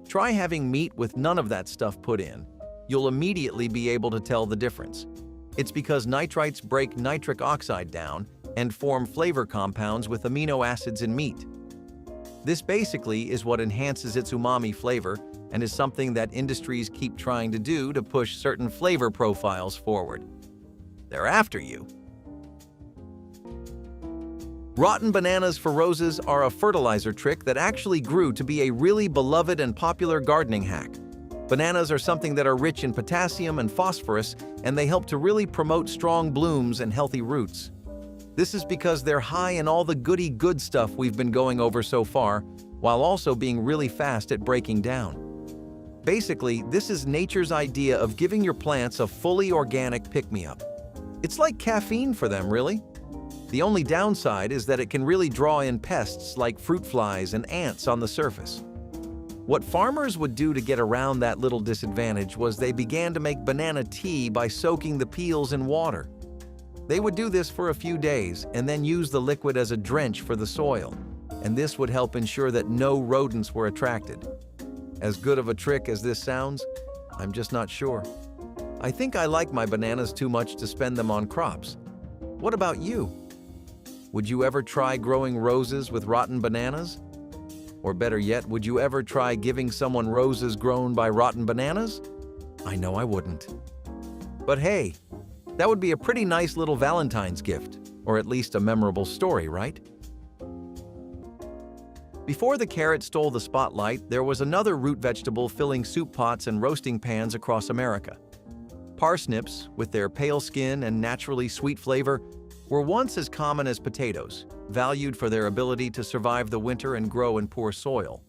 Try having meat with none of that stuff put in. You'll immediately be able to tell the difference. It's because nitrites break nitric oxide down and form flavor compounds with amino acids in meat. This basically is what enhances its umami flavor and is something that industries keep trying to do to push certain flavor profiles forward. They're after you. Rotten bananas for roses are a fertilizer trick that actually grew to be a really beloved and popular gardening hack. Bananas are something that are rich in potassium and phosphorus, and they help to really promote strong blooms and healthy roots. This is because they're high in all the goody good stuff we've been going over so far, while also being really fast at breaking down. Basically, this is nature's idea of giving your plants a fully organic pick-me-up. It's like caffeine for them, really. The only downside is that it can really draw in pests like fruit flies and ants on the surface. What farmers would do to get around that little disadvantage was they began to make banana tea by soaking the peels in water. They would do this for a few days and then use the liquid as a drench for the soil, and this would help ensure that no rodents were attracted. As good of a trick as this sounds, I'm just not sure. I think I like my bananas too much to spend them on crops. What about you? Would you ever try growing roses with rotten bananas? Or better yet, would you ever try giving someone roses grown by rotten bananas? I know I wouldn't. But hey, that would be a pretty nice little Valentine's gift, or at least a memorable story, right? Before the carrot stole the spotlight, there was another root vegetable filling soup pots and roasting pans across America. Parsnips, with their pale skin and naturally sweet flavor, were once as common as potatoes, valued for their ability to survive the winter and grow in poor soil.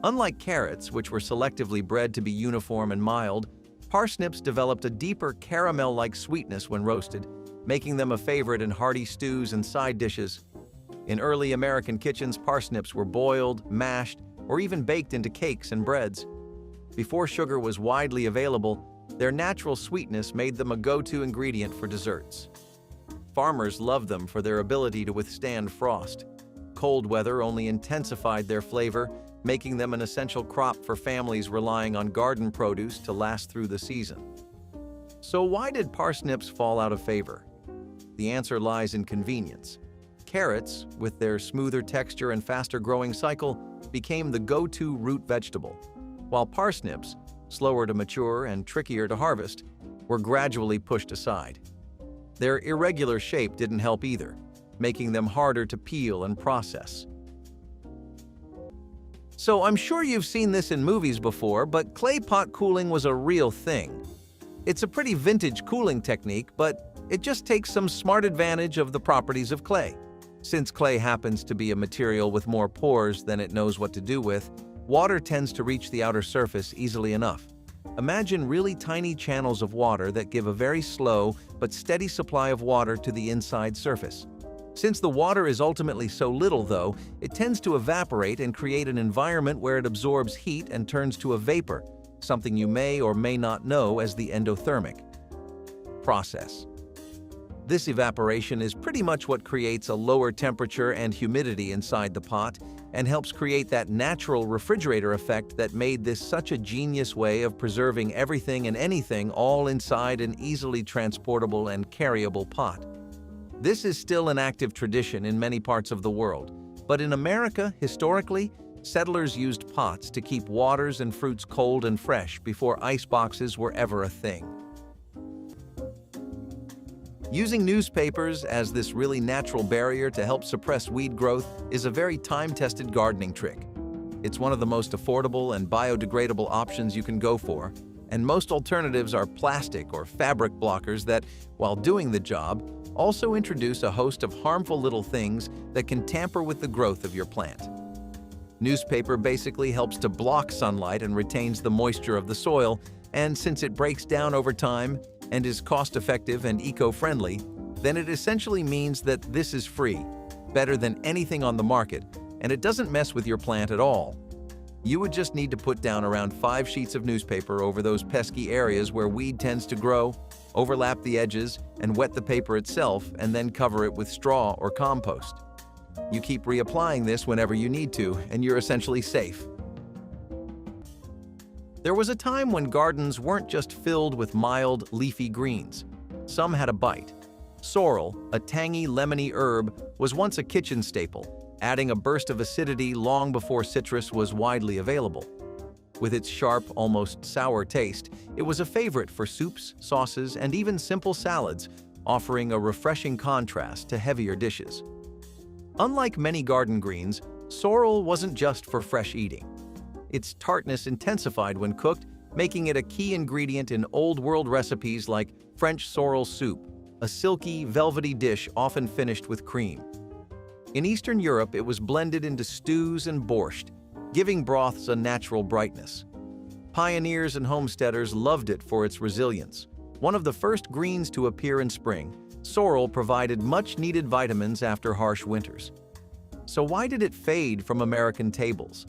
Unlike carrots, which were selectively bred to be uniform and mild, parsnips developed a deeper caramel-like sweetness when roasted, making them a favorite in hearty stews and side dishes. In early American kitchens, parsnips were boiled, mashed, or even baked into cakes and breads. Before sugar was widely available, their natural sweetness made them a go-to ingredient for desserts. Farmers loved them for their ability to withstand frost. Cold weather only intensified their flavor, making them an essential crop for families relying on garden produce to last through the season. So why did parsnips fall out of favor? The answer lies in convenience. Carrots, with their smoother texture and faster growing cycle, became the go-to root vegetable, while parsnips, slower to mature and trickier to harvest, were gradually pushed aside. Their irregular shape didn't help either, making them harder to peel and process. So I'm sure you've seen this in movies before, but clay pot cooling was a real thing. It's a pretty vintage cooling technique, but it just takes some smart advantage of the properties of clay. Since clay happens to be a material with more pores than it knows what to do with, water tends to reach the outer surface easily enough. Imagine really tiny channels of water that give a very slow but steady supply of water to the inside surface. Since the water is ultimately so little, though, it tends to evaporate and create an environment where it absorbs heat and turns to a vapor, something you may or may not know as the endothermic process. This evaporation is pretty much what creates a lower temperature and humidity inside the pot and helps create that natural refrigerator effect that made this such a genius way of preserving everything and anything all inside an easily transportable and carryable pot. This is still an active tradition in many parts of the world, but in America, historically, settlers used pots to keep waters and fruits cold and fresh before ice boxes were ever a thing. Using newspapers as this really natural barrier to help suppress weed growth is a very time-tested gardening trick. It's one of the most affordable and biodegradable options you can go for, and most alternatives are plastic or fabric blockers that, while doing the job, also introduce a host of harmful little things that can tamper with the growth of your plant. Newspaper basically helps to block sunlight and retains the moisture of the soil, and since it breaks down over time and is cost-effective and eco-friendly, then it essentially means that this is free, better than anything on the market, and it doesn't mess with your plant at all. You would just need to put down around 5 sheets of newspaper over those pesky areas where weed tends to grow, overlap the edges, and wet the paper itself, and then cover it with straw or compost. You keep reapplying this whenever you need to, and you're essentially safe. There was a time when gardens weren't just filled with mild, leafy greens. Some had a bite. Sorrel, a tangy, lemony herb, was once a kitchen staple, adding a burst of acidity long before citrus was widely available. With its sharp, almost sour taste, it was a favorite for soups, sauces, and even simple salads, offering a refreshing contrast to heavier dishes. Unlike many garden greens, sorrel wasn't just for fresh eating. Its tartness intensified when cooked, making it a key ingredient in old-world recipes like French sorrel soup, a silky, velvety dish often finished with cream. In Eastern Europe, it was blended into stews and borscht, giving broths a natural brightness. Pioneers and homesteaders loved it for its resilience. One of the first greens to appear in spring, sorrel provided much-needed vitamins after harsh winters. So why did it fade from American tables?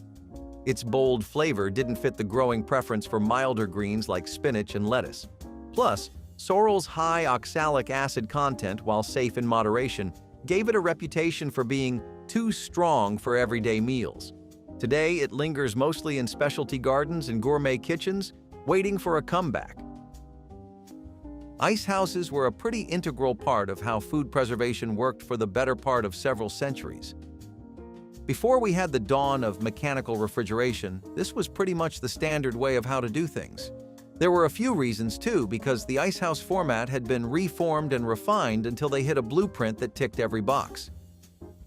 Its bold flavor didn't fit the growing preference for milder greens like spinach and lettuce. Plus, sorrel's high oxalic acid content, while safe in moderation, gave it a reputation for being too strong for everyday meals. Today, it lingers mostly in specialty gardens and gourmet kitchens, waiting for a comeback. Ice houses were a pretty integral part of how food preservation worked for the better part of several centuries. Before we had the dawn of mechanical refrigeration, this was pretty much the standard way of how to do things. There were a few reasons too, because the icehouse format had been reformed and refined until they hit a blueprint that ticked every box.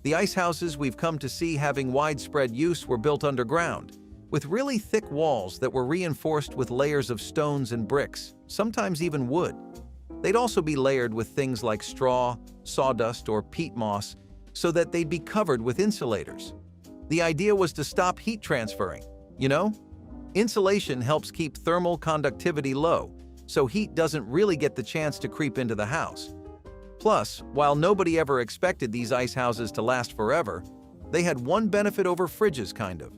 The ice houses we've come to see having widespread use were built underground, with really thick walls that were reinforced with layers of stones and bricks, sometimes even wood. They'd also be layered with things like straw, sawdust, or peat moss, so that they'd be covered with insulators. The idea was to stop heat transferring, Insulation helps keep thermal conductivity low, so heat doesn't really get the chance to creep into the house. Plus, while nobody ever expected these ice houses to last forever, they had one benefit over fridges, kind of.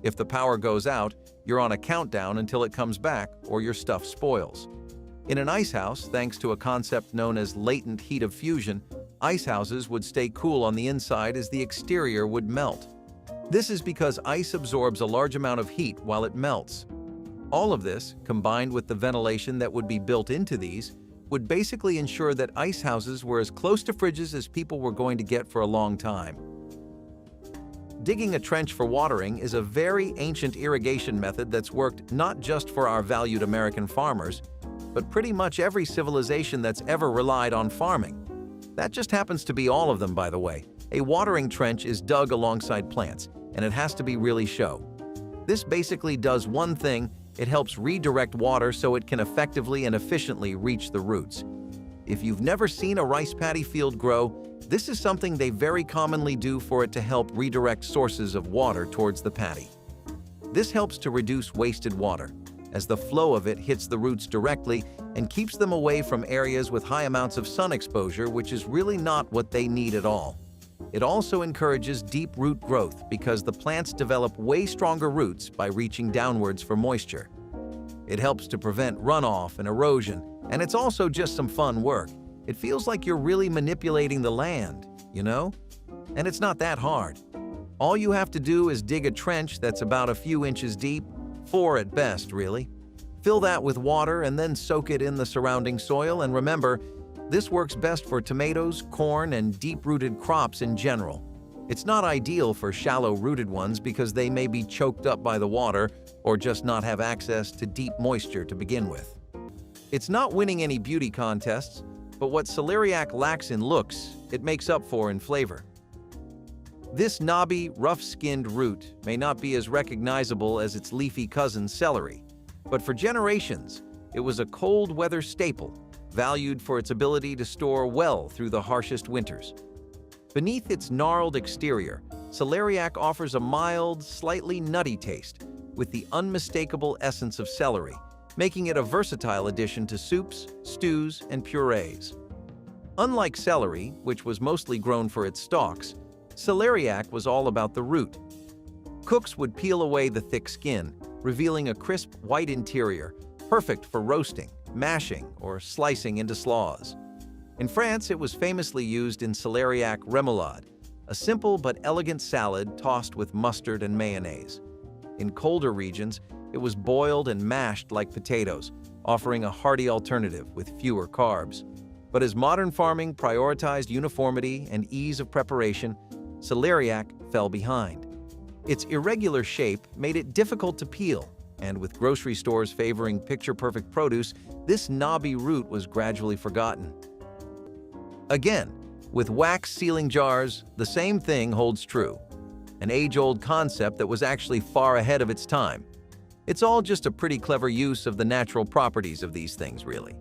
If the power goes out, you're on a countdown until it comes back, or your stuff spoils. In an ice house, thanks to a concept known as latent heat of fusion, ice houses would stay cool on the inside as the exterior would melt. This is because ice absorbs a large amount of heat while it melts. All of this, combined with the ventilation that would be built into these, would basically ensure that ice houses were as close to fridges as people were going to get for a long time. Digging a trench for watering is a very ancient irrigation method that's worked not just for our valued American farmers, but pretty much every civilization that's ever relied on farming. That just happens to be all of them, by the way. A watering trench is dug alongside plants, and it has to be really shallow. This basically does one thing: it helps redirect water so it can effectively and efficiently reach the roots. If you've never seen a rice paddy field grow, this is something they very commonly do for it to help redirect sources of water towards the paddy. This helps to reduce wasted water, as the flow of it hits the roots directly and keeps them away from areas with high amounts of sun exposure, which is really not what they need at all. It also encourages deep root growth because the plants develop way stronger roots by reaching downwards for moisture. It helps to prevent runoff and erosion, and it's also just some fun work. It feels like you're really manipulating the land, And it's not that hard. All you have to do is dig a trench that's about a few inches deep, 4 at best, really. Fill that with water and then soak it in the surrounding soil, and remember, this works best for tomatoes, corn, and deep-rooted crops in general. It's not ideal for shallow-rooted ones because they may be choked up by the water or just not have access to deep moisture to begin with. It's not winning any beauty contests, but what celeriac lacks in looks, it makes up for in flavor. This knobby, rough-skinned root may not be as recognizable as its leafy cousin celery, but for generations, it was a cold-weather staple, valued for its ability to store well through the harshest winters. Beneath its gnarled exterior, celeriac offers a mild, slightly nutty taste, with the unmistakable essence of celery, making it a versatile addition to soups, stews, and purees. Unlike celery, which was mostly grown for its stalks, celeriac was all about the root. Cooks would peel away the thick skin, revealing a crisp white interior, perfect for roasting, mashing, or slicing into slaws. In France, it was famously used in celeriac remoulade, a simple but elegant salad tossed with mustard and mayonnaise. In colder regions, it was boiled and mashed like potatoes, offering a hearty alternative with fewer carbs. But as modern farming prioritized uniformity and ease of preparation, celeriac fell behind. Its irregular shape made it difficult to peel, and with grocery stores favoring picture-perfect produce, this knobby root was gradually forgotten. Again, with wax sealing jars, the same thing holds true. An age-old concept that was actually far ahead of its time. It's all just a pretty clever use of the natural properties of these things, really.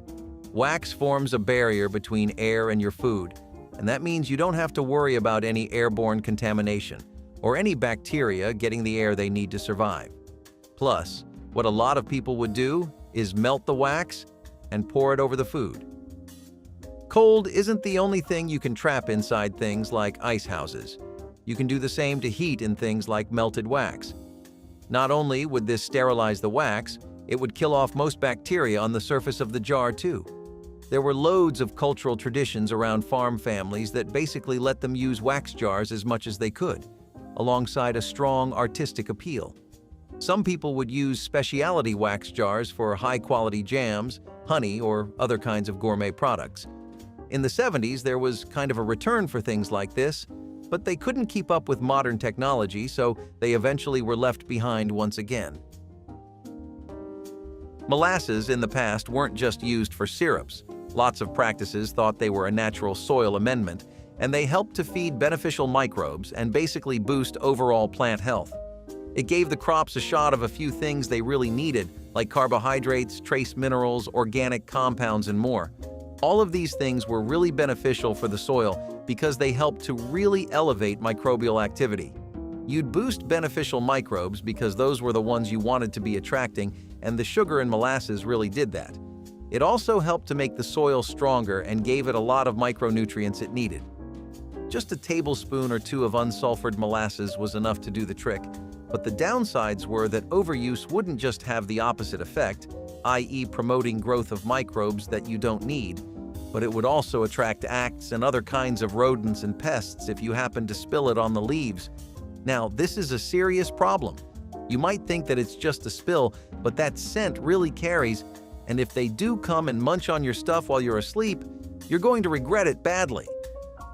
Wax forms a barrier between air and your food, and that means you don't have to worry about any airborne contamination or any bacteria getting the air they need to survive. Plus, what a lot of people would do is melt the wax and pour it over the food. Cold isn't the only thing you can trap inside things like ice houses. You can do the same to heat in things like melted wax. Not only would this sterilize the wax, it would kill off most bacteria on the surface of the jar too. There were loads of cultural traditions around farm families that basically let them use wax jars as much as they could, alongside a strong artistic appeal. Some people would use specialty wax jars for high-quality jams, honey, or other kinds of gourmet products. In the 70s, there was kind of a return for things like this, but they couldn't keep up with modern technology, so they eventually were left behind once again. Molasses in the past weren't just used for syrups. Lots of practices thought they were a natural soil amendment, and they helped to feed beneficial microbes and basically boost overall plant health. It gave the crops a shot of a few things they really needed, like carbohydrates, trace minerals, organic compounds, and more. All of these things were really beneficial for the soil because they helped to really elevate microbial activity. You'd boost beneficial microbes because those were the ones you wanted to be attracting, and the sugar in molasses really did that. It also helped to make the soil stronger and gave it a lot of micronutrients it needed. Just a tablespoon or two of unsulfured molasses was enough to do the trick, but the downsides were that overuse wouldn't just have the opposite effect, i.e. promoting growth of microbes that you don't need, but it would also attract ants and other kinds of rodents and pests if you happen to spill it on the leaves. Now, this is a serious problem. You might think that it's just a spill, but that scent really carries, and if they do come and munch on your stuff while you're asleep, you're going to regret it badly.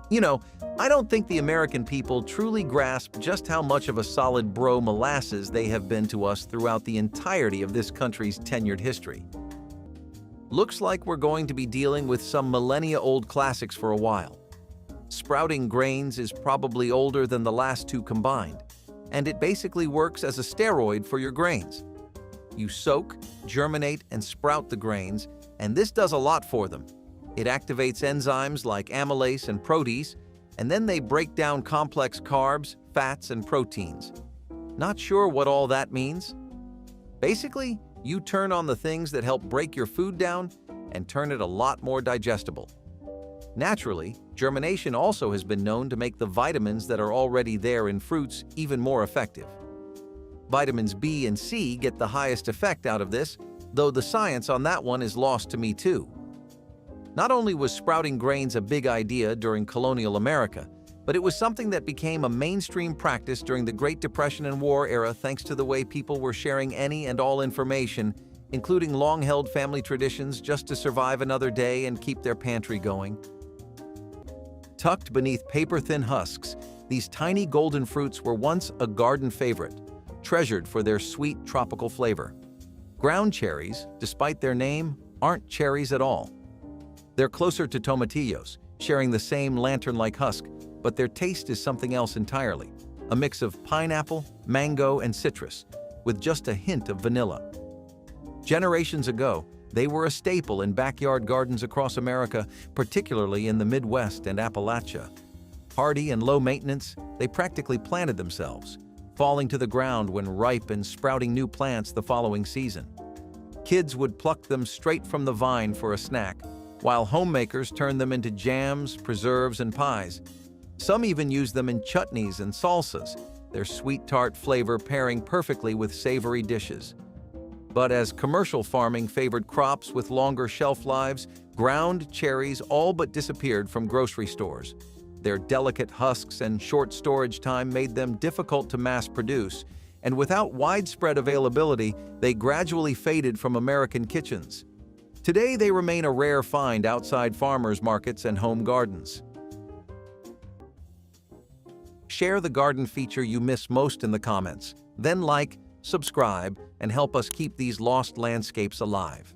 You know, I don't think the American people truly grasp just how much of a solid bro molasses they have been to us throughout the entirety of this country's tenured history. Looks like we're going to be dealing with some millennia-old classics for a while. Sprouting grains is probably older than the last two combined, and it basically works as a steroid for your grains. You soak, germinate, and sprout the grains, and this does a lot for them. It activates enzymes like amylase and protease, and then they break down complex carbs, fats, and proteins. Not sure what all that means? Basically, you turn on the things that help break your food down and turn it a lot more digestible. Naturally, germination also has been known to make the vitamins that are already there in fruits even more effective. Vitamins B and C get the highest effect out of this, though the science on that one is lost to me too. Not only was sprouting grains a big idea during colonial America, but it was something that became a mainstream practice during the Great Depression and War era thanks to the way people were sharing any and all information, including long-held family traditions just to survive another day and keep their pantry going. Tucked beneath paper-thin husks, these tiny golden fruits were once a garden favorite, treasured for their sweet tropical flavor. Ground cherries, despite their name, aren't cherries at all. They're closer to tomatillos, sharing the same lantern-like husk, but their taste is something else entirely, a mix of pineapple, mango, and citrus, with just a hint of vanilla. Generations ago, they were a staple in backyard gardens across America, particularly in the Midwest and Appalachia. Hardy and low maintenance, they practically planted themselves, falling to the ground when ripe and sprouting new plants the following season. Kids would pluck them straight from the vine for a snack, while homemakers turned them into jams, preserves, and pies. Some even used them in chutneys and salsas, their sweet tart flavor pairing perfectly with savory dishes. But as commercial farming favored crops with longer shelf lives, ground cherries all but disappeared from grocery stores. Their delicate husks and short storage time made them difficult to mass produce, and without widespread availability, they gradually faded from American kitchens. Today, they remain a rare find outside farmers' markets and home gardens. Share the garden feature you miss most in the comments. Then like, subscribe, and help us keep these lost landscapes alive.